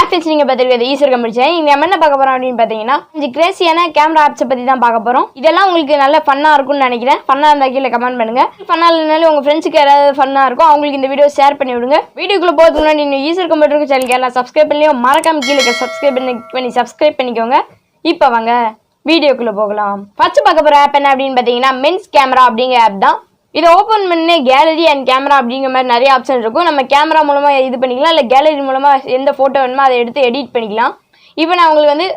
Friends நீங்க பார்த்துருக்கிறது Ishwar computer. இங்க நம்ம என்ன பார்க்க போறோம் அப்படின்னு பாத்தீங்கன்னா கொஞ்சம் கிரேசியான கேமரா ஆப்ஸை பத்தி தான் பார்க்க போறோம். இதெல்லாம் உங்களுக்கு நல்ல ஃபன்னா இருக்கும்னு நினைக்கிறேன். ஃபன்னா இருந்தா கீழே கமெண்ட் பண்ணுங்க. ஃபன்னா இல்லைனாலும் உங்க ஃப்ரெண்ட்ஸுக்கு யாராவது ஃபன்னா இருக்கும் அவங்களுக்கு இந்த வீடியோ ஷேர் பண்ணி விடுங்க. வீடியோக்குள்ள போறதுக்கு முன்னாடி நீங்க ஈஸ்வர் கம்ப்யூட்டருக்கு சேனலுக்கு எல்லாம் சப்ஸ்கிரைப் பண்ணி மறக்காம கீழே சப்ஸ்கிரைப் பண்ணிக்கோங்க. இப்போ வாங்க வீடியோக்குள்ள போகலாம். ஃபர்ஸ்ட் பார்க்க போற ஆப் என்ன அப்படின்னு பாத்தீங்கன்னா மென்ஸ் கேமரா அப்படிங்கிற ஆப் தான். இதை ஓப்பன் பண்ணி கேலரி அண்ட் கேமரா அப்படிங்கிற மாதிரி நிறைய ஆப்ஷன் இருக்கும். நம்ம கேமரா மூலமா இது பண்ணிக்கலாம், இல்லை கேலரி மூலமா எந்த போட்டோ வேணுமோ அதை எடுத்து எடிட் பண்ணிக்கலாம். இப்போ நான் உங்களுக்கு வந்து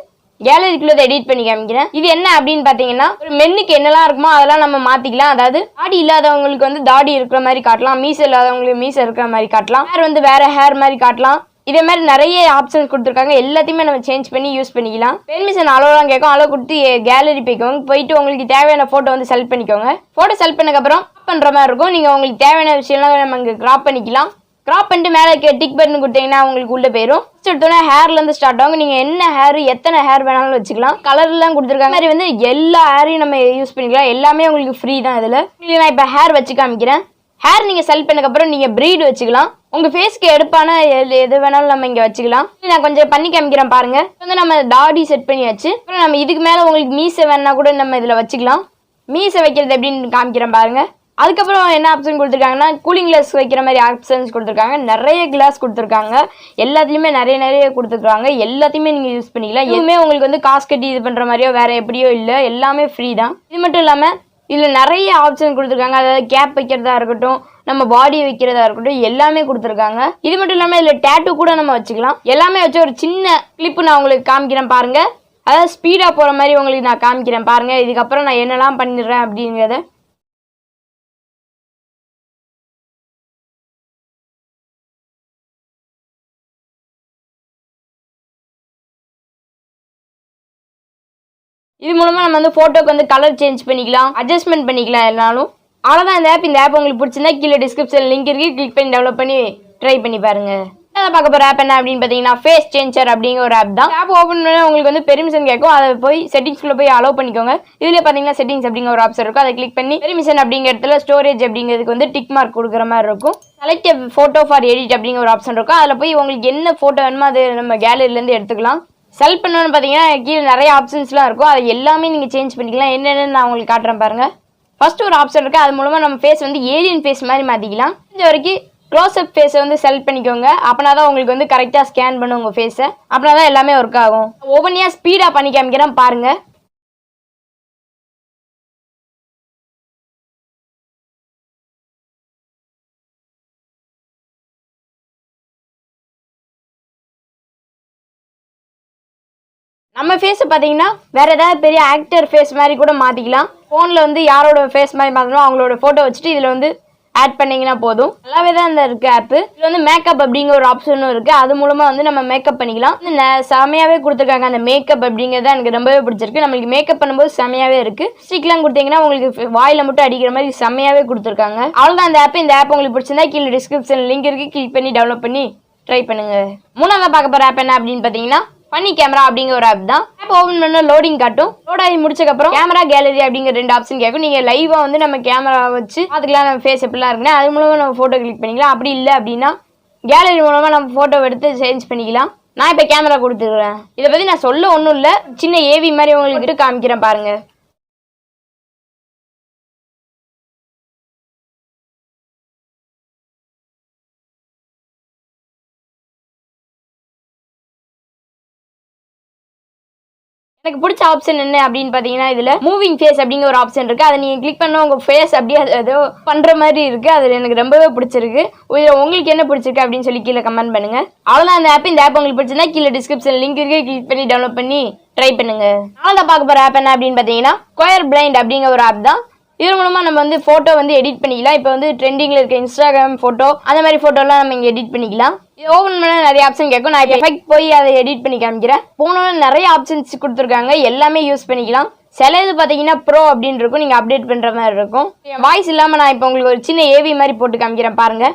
கேலரிக்குள்ள எடிட் பண்ணி காமிக்கிறேன். இது என்ன அப்படின்னு பாத்தீங்கன்னா ஒரு மென்னுக்கு என்னெல்லாம் இருக்குமோ அதெல்லாம் நம்ம மாத்திக்கலாம். அதாவது தாடி இல்லாதவங்களுக்கு வந்து தாடி இருக்கிற மாதிரி காட்டலாம், மீசை இல்லாதவங்களுக்கு மீசை இருக்கிற மாதிரி காட்டலாம், ஹேர் வந்து வேற ஹேர் மாதிரி காட்டலாம். இதே மாதிரி நிறைய ஆப்ஷன்ஸ் கொடுத்துருக்காங்க. எல்லாத்தையுமே நம்ம சேஞ்ச் பண்ணி யூஸ் பண்ணிக்கலாம். பெர்மிஷன் அலோலாம் கேட்கும். அலோ கொடுத்து கேலரி போயிட்டு உங்களுக்கு தேவையான போட்டோ வந்து செலக்ட் பண்ணிக்கோங்க. போட்டோ செலக்ட் பண்ணக்கப்புறம் பண்ற மாதிரி இருக்கும். நீங்க உங்களுக்கு தேவையான விஷயம்லாம் நம்ம இங்க கிராப் பண்ணிக்கலாம். கிராப் பண்ணிட்டு மேலே டிக் பட்டன் கொடுத்தீங்கன்னா உங்களுக்கு உள்ள போயிடும். எடுத்தோன்னா ஹேர்ல இருந்து ஸ்டார்ட் ஆகும். நீங்க என்ன ஹேர் எத்தனை ஹேர் வேணாலும் வச்சுக்கலாம். கலர் எல்லாம் கொடுத்துருக்காங்க. மாதிரி வந்து எல்லா ஹேரையும் நம்ம யூஸ் பண்ணிக்கலாம். எல்லாமே உங்களுக்கு ஃப்ரீ தான். இதுல நான் இப்ப ஹேர் வச்சு காமிக்கிறேன். ஹேர் நீங்க செலக்ட் பண்ணக்கப்புறம் நீங்க பிரீட் வச்சுக்கலாம். உங்க ஃபேஸ்க்கு எடுப்பான எது வேணாலும் நம்ம இங்க வச்சுக்கலாம். நான் கொஞ்சம் பண்ணி காமிக்கிறேன் பாருங்க. வந்து நம்ம தாடி செட் பண்ணியாச்சு. அப்புறம் நம்ம இதுக்கு மேல உங்களுக்கு மீசை வேணா கூட நம்ம இதுல வச்சுக்கலாம். மீசை வைக்கிறது எப்படின்னு காமிக்கிறேன் பாருங்க. அதுக்கப்புறம் என்ன ஆப்ஷன் கொடுத்துருக்காங்கன்னா கூலிங் கிளாஸ் வைக்கிற மாதிரி ஆப்ஷன்ஸ் கொடுத்துருக்காங்க. நிறைய கிளாஸ் கொடுத்துருக்காங்க. எல்லாத்துலயுமே நிறைய கொடுத்துருக்காங்க. எல்லாத்தையுமே நீங்க யூஸ் பண்ணிக்கலாம். எதுவுமே உங்களுக்கு வந்து காசு கட்டி இது பண்ற மாதிரியோ வேற எப்படியோ இல்லை. எல்லாமே ஃப்ரீ தான். இது மட்டும் இல்லாம இதுல நிறைய ஆப்ஷன் கொடுத்துருக்காங்க. அதாவது கேப் வைக்கிறதா இருக்கட்டும், நம்ம பாடி வைக்கிறதா இருக்கட்டும், எல்லாமே கொடுத்துருக்காங்க. இது மட்டும் இல்லாம இதுல டேட்டூ கூட நம்ம வச்சுக்கலாம். எல்லாமே வச்சு ஒரு சின்ன கிளிப்பு நான் உங்களுக்கு காமிக்கிறேன் பாருங்க. அதாவது ஸ்பீடா போற மாதிரி உங்களுக்கு நான் காமிக்கிறேன் பாருங்க. இதுக்கப்புறம் நான் என்னெல்லாம் பண்ணிடுறேன் அப்படிங்கிறத. இது மூலமா நம்ம வந்து போட்டோக்கு வந்து கலர் சேஞ்ச் பண்ணிக்கலாம், அட்ஜஸ்ட்மெண்ட் பண்ணிக்கலாம் எல்லாரும். அவ்வளோதான் இந்த ஆப். இந்த ஆப் உங்களுக்கு பிடிச்சிருந்தா கீழே டிஸ்கிரிப்ஷன் லிங்க் இருக்கு, கிளிக் பண்ணி டெவலப் பண்ணி ட்ரை பண்ணி பாருங்க. பார்க்க போற ஆப் என்ன அப்படின்னு பாத்தீங்கன்னா ஃபேஸ் சேஞ்சர் அப்படிங்கிற ஒரு ஆப் தான். ஆப் ஓப்பன் பண்ணா உங்களுக்கு வந்து பெர்மிஷன் கேட்கும். அதை போய் செட்டிங்ஸ்குள்ள போய் அலோவ் பண்ணிக்கோங்க. இதுல பாத்தீங்கன்னா செட்டிங்ஸ் அப்படிங்கிற ஒரு ஆப்ஷன் இருக்கும். அதை கிளிக் பண்ணி பெர்மிஷன் அப்படிங்கிற இடத்துல ஸ்டோரேஜ் அப்படிங்கிறதுக்கு வந்து டிக் மார்க் கொடுக்குற மாதிரி இருக்கும். செலக்ட் போட்டோ ஃபார் எடிட் அப்படிங்கிற ஒரு ஆப்ஷன் இருக்கும். அதில் போய் உங்களுக்கு என்ன போட்டோ வேணுமோ அது நம்ம கேலரியில இருந்து எடுத்துக்கலாம். செலக்ட் பண்ணணும்னு பார்த்தீங்கன்னா கீழே நிறைய ஆப்ஷன்ஸ்லாம் இருக்கும். அது எல்லாமே நீங்கள் சேஞ்ச் பண்ணிக்கலாம். என்னென்னு நான் உங்களுக்கு காட்டுறேன் பாருங்க. ஃபர்ஸ்ட் ஒரு ஆப்ஷன் இருக்குது. அது மூலமாக நம்ம ஃபேஸ் வந்து ஏலியன் ஃபேஸ் மாதிரி மாற்றிக்கலாம். இது வரைக்கும் க்ளோஸ் அப் ஃபேஸை வந்து செலக்ட் பண்ணிக்கோங்க. அப்படின்னா தான் உங்களுக்கு வந்து கரெக்டாக ஸ்கேன் பண்ணும் உங்கள் ஃபேஸை. அப்படின்னா தான் எல்லாமே ஒர்க் ஆகும். ஒவ்வொன்றையாக ஸ்பீடாக பண்ணி காமிக்கிறேன் பாருங்க. நம்ம ஃபேஸை பார்த்தீங்கன்னா வேற ஏதாவது பெரிய ஆக்டர் ஃபேஸ் மாதிரி கூட மாற்றிக்கலாம். ஃபோனில் வந்து யாரோட ஃபேஸ் மாதிரி மாற்றணும் அவங்களோட ஃபோட்டோ வச்சுட்டு இதில் வந்து ஆட் பண்ணிங்கன்னா போதும். நல்லாவே தான் இந்த இருக்குது ஆப்பு. இதில் வந்து மேக்கப் அப்படிங்கிற ஒரு ஆப்ஷனும் இருக்குது. அது மூலமாக வந்து நம்ம மேக்கப் பண்ணிக்கலாம். செமையாகவே கொடுத்துருக்காங்க. அந்த மேக்கப் அப்படிங்கிறத எனக்கு ரொம்பவே பிடிச்சிருக்கு. நம்மளுக்கு மேக்கப் பண்ணும்போது செமையாகவே இருக்குது. ஸ்டிக்லாம் கொடுத்தீங்கன்னா உங்களுக்கு வாயில் மட்டும் அடிக்கிற மாதிரி செமையாகவே கொடுத்துருக்காங்க. அவ்வளோதான் இந்த ஆப். இந்த ஆப் உங்களுக்கு பிடிச்சிருந்தா கீழே டிஸ்கிரிப்ஷன் லிங்க் இருக்குது, கிளிக் பண்ணி டெவலப் பண்ணி ட்ரை பண்ணுங்க. மூணாவது பார்க்க போகிற ஆப் என்ன அப்படின்னு பார்த்தீங்கன்னா ஃபன்னி கேமரா அப்படிங்கிற ஒரு ஆப் தான். ஆப் ஓபன் பண்ண லோடிங் காட்டும். லோட் ஆகி முடிச்சக்கப்புறம் கேமரா கேலரி அப்படிங்கிற ரெண்டு ஆப்ஷன் கேட்கும். நீங்க லைவா வந்து நம்ம கேமரா வச்சு அதுக்கெல்லாம் நம்ம ஃபேஸ் எப்படிலாம் இருக்குன்னா அது மூலமா நம்ம போட்டோ கிளிக் பண்ணிக்கலாம். அப்படி இல்லை அப்படின்னா கேலரி மூலமா நம்ம போட்டோ எடுத்து சேஞ்ச் பண்ணிக்கலாம். நான் இப்ப கேமரா கொடுத்துருக்கேன். இதை பத்தி நான் சொல்ல ஒன்றும் இல்லை, சின்ன ஏவி மாதிரி உங்களுக்கு காமிக்கிறேன் பாருங்க. எனக்கு பிடிச்ச ஆப்ஷன் என்ன அப்படின்னு பாத்தீங்கன்னா இதுல மூவிங் ஃபேஸ் அப்படிங்கிற ஒரு ஆப்ஷன் இருக்கு. அதை நீங்க கிளிக் பண்ண உங்க ஃபேஸ் அப்படியே ஏதோ பண்ற மாதிரி இருக்கு. அது எனக்கு ரொம்பவே பிடிச்சிருக்கு. உங்களுக்கு என்ன பிடிச்சிருக்கு அப்படின்னு சொல்லி கீழே கமெண்ட் பண்ணுங்க. அவ்வளவுதான் இந்த ஆப். இந்த ஆப் உங்களுக்கு பிடிச்சிருந்தா கீழே டிஸ்கிரிப்ஷன் லிங்க் இருக்கு, கிளிக் பண்ணி டவுன்லோட் பண்ணி ட்ரை பண்ணுங்க. நான் பார்க்க போற ஆப் என்ன அப்படின்னு பாத்தீங்கன்னா ஸ்கொயர் பிளைண்ட் அப்படிங்கிற ஒரு ஆப் தான். இது மூலமா நம்ம வந்து போட்டோ வந்து எடிட் பண்ணிக்கலாம். இப்போ வந்து ட்ரெண்டிங்ல இருக்க இன்ஸ்டாகிராம் போட்டோ அந்த மாதிரி போட்டோலாம் நம்ம இங்க எடிட் பண்ணிக்கலாம். இது ஓபன் பண்ண நிறைய ஆப்ஷன் கேட்கும். நான் எஃபெக்ட் போய் அதை எடிட் பண்ணி காமிக்கிறேன். போனோட நிறைய ஆப்ஷன்ஸ் கொடுத்துருக்காங்க. எல்லாமே யூஸ் பண்ணிக்கலாம். சில இது பாத்தீங்கன்னா ப்ரோ அப்படின்னு இருக்கும். நீங்க அப்டேட் பண்ற மாதிரி இருக்கும். வாய்ஸ் இல்லாம நான் இப்போ உங்களுக்கு ஒரு சின்ன ஏவி மாதிரி போட்டு காமிக்கிறேன் பாருங்க.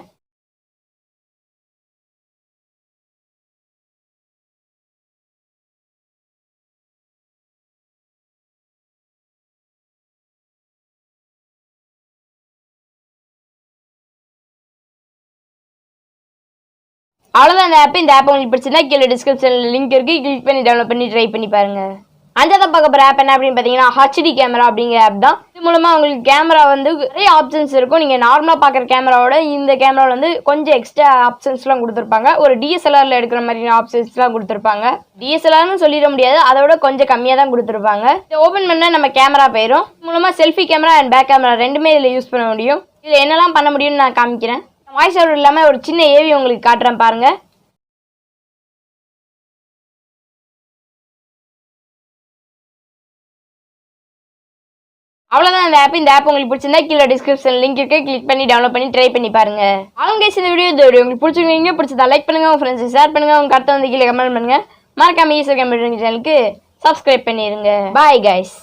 அவ்வளோதான் இந்த ஆப் உங்களுக்கு பிடிச்சிருந்தா கீழே டிஸ்கிரிப்ஷனில் லிங்க் இருக்குது, கிளிக் பண்ணி டவுன்லோட் பண்ணி ட்ரை பண்ணி பாருங்கள். அஞ்சாவது பார்க்க போகிற ஆப் என்ன அப்படின்னு பார்த்தீங்கன்னா ஹச்டி கேமரா அப்படிங்கிற ஆப் தான். இது மூலமாக உங்களுக்கு கேமரா வந்து நிறைய ஆப்ஷன்ஸ் இருக்கும். நீங்கள் நார்மலாக பார்க்குற கேமராவோட இந்த கேமராவில் வந்து கொஞ்சம் எக்ஸ்ட்ரா ஆப்ஷன்ஸ்லாம் கொடுத்துருப்பாங்க. ஒரு டிஎஸ்எல்ஆரில் எடுக்கிற மாதிரி ஆப்ஷன்ஸ்லாம் கொடுத்துருப்பாங்க. டிஎஸ்எல்ஆர்னு சொல்லிட முடியாது, அதோட கொஞ்சம் கம்மியாக தான் கொடுத்துருப்பாங்க. இதை ஓப்பன் பண்ணால் நம்ம கேமரா போயிடும். இது மூலமாக selfie camera and back camera ரெண்டுமே இதில் யூஸ் பண்ண முடியும். இதில் என்னெல்லாம் பண்ண முடியும்னு நான் காமிக்கிறேன். வாய்ஸ் ஓவர் இல்லாமல் ஒரு சின்ன ஏவி உங்களுக்கு காட்டுறேன் பாருங்கள். அவ்வளோதான் இந்த ஆப் உங்களுக்கு பிடிச்சிருந்தா கீழே டிஸ்கிரிப்ஷன் லிங்க் இருக்கு, கிளிக் பண்ணி டவுன்லோட் பண்ணி ட்ரை பண்ணி பாருங்க. அவங்க இந்த வீடியோ உங்களுக்கு பிடிச்சதா லைக் பண்ணுங்க, உங்க ஃப்ரெண்ட்ஸ் ஷேர் பண்ணுங்க, உங்க கருத்தை வந்து கீழே கமெண்ட் பண்ணுங்க. மறக்காம ஈஸ்வர் கம்ப்யூட்டர் சேனலுக்கு சப்ஸ்கிரைப் பண்ணிடுங்க. Bye guys.